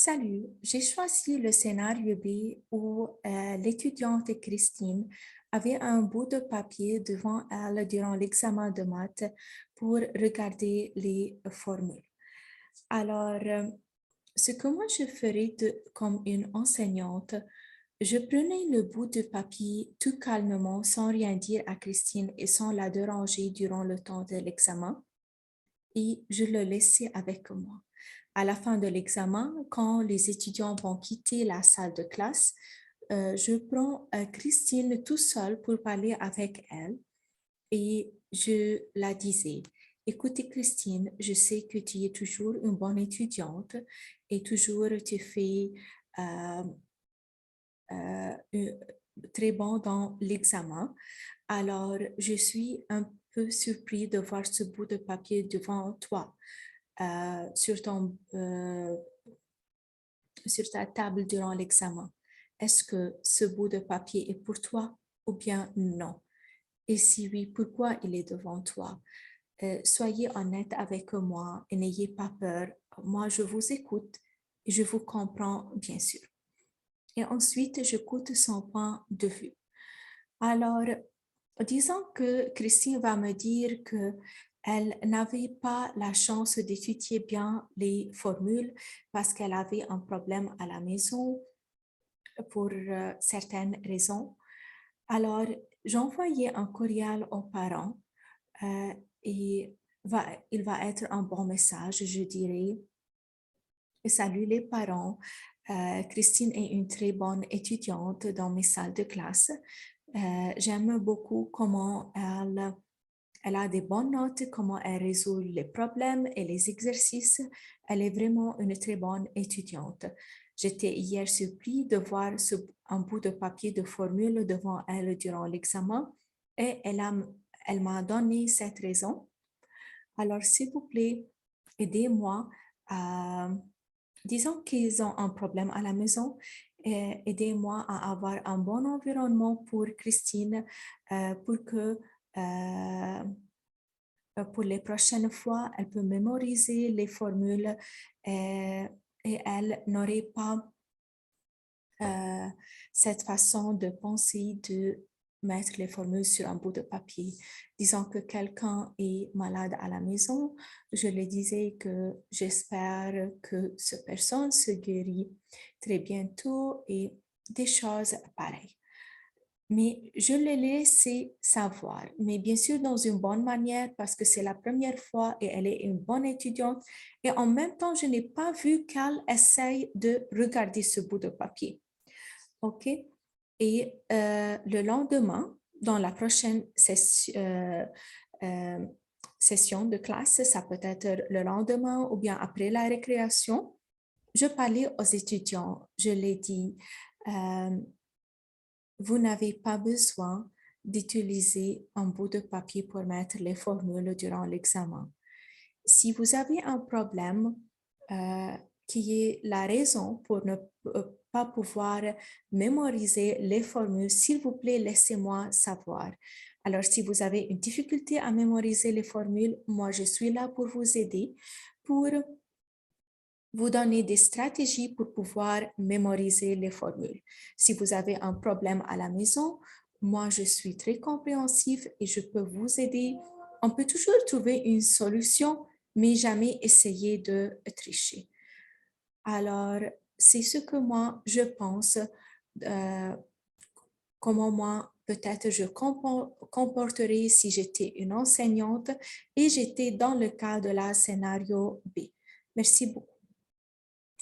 Salut, j'ai choisi le scénario B où l'étudiante Christine avait un bout de papier devant elle durant l'examen de maths pour regarder les formules. Alors, ce que moi je ferais comme une enseignante, je prenais le bout de papier tout calmement sans rien dire à Christine et sans la déranger durant le temps de l'examen et je le laissais avec moi. À la fin de l'examen, quand les étudiants vont quitter la salle de classe, je prends Christine tout seul pour parler avec elle et je la disais, écoutez Christine, je sais que tu es toujours une bonne étudiante et toujours tu fais euh, très bon dans l'examen. Alors, je suis un peu surpris de voir ce bout de papier devant toi, sur sur ta table durant l'examen. Est-ce que ce bout de papier est pour toi ou bien non? Et si oui, pourquoi il est devant toi? Soyez honnête avec moi et n'ayez pas peur. Moi, je vous écoute et je vous comprends, bien sûr. Et ensuite, j'écoute son point de vue. Alors, disons que Christine va me dire que elle n'avait pas la chance d'étudier bien les formules parce qu'elle avait un problème à la maison pour certaines raisons. Alors, j'envoyais un courriel aux parents euh, et il va être un bon message, je dirais. Salut les parents. Christine est une très bonne étudiante dans mes salles de classe. J'aime beaucoup comment elle a des bonnes notes, comment elle résout les problèmes et les exercices. Elle est vraiment une très bonne étudiante. J'étais hier surpris de voir un bout de papier de formule devant elle durant l'examen et elle m'a donné cette raison. Alors, s'il vous plaît, aidez-moi à, disons qu'ils ont un problème à la maison, aidez-moi à avoir un bon environnement pour Christine, pour que pour les prochaines fois, elle peut mémoriser les formules et elle n'aurait pas euh, cette façon de penser de mettre les formules sur un bout de papier. Disons que quelqu'un est malade à la maison, je lui disais que j'espère que cette personne se guérit très bientôt et des choses pareilles. Mais je l'ai laissé savoir, mais bien sûr dans une bonne manière parce que c'est la première fois et elle est une bonne étudiante. Et en même temps, je n'ai pas vu qu'elle essaye de regarder ce bout de papier. OK? Et le lendemain, dans la prochaine euh, session de classe, ça peut être le lendemain ou bien après la récréation, je parlais aux étudiants, je les dis, euh, vous n'avez pas besoin d'utiliser un bout de papier pour mettre les formules durant l'examen. Si vous avez un problème qui est la raison pour ne pas pouvoir mémoriser les formules, s'il vous plaît, laissez-moi savoir. Alors, si vous avez une difficulté à mémoriser les formules, moi, je suis là pour vous aider, pour vous donner des stratégies pour pouvoir mémoriser les formules. Si vous avez un problème à la maison, moi, je suis très compréhensif et je peux vous aider. On peut toujours trouver une solution, mais jamais essayer de tricher. Alors, c'est ce que moi, je pense, euh, comment moi, peut-être je comporterais si j'étais une enseignante et j'étais dans le cas de la scénario B. Merci beaucoup.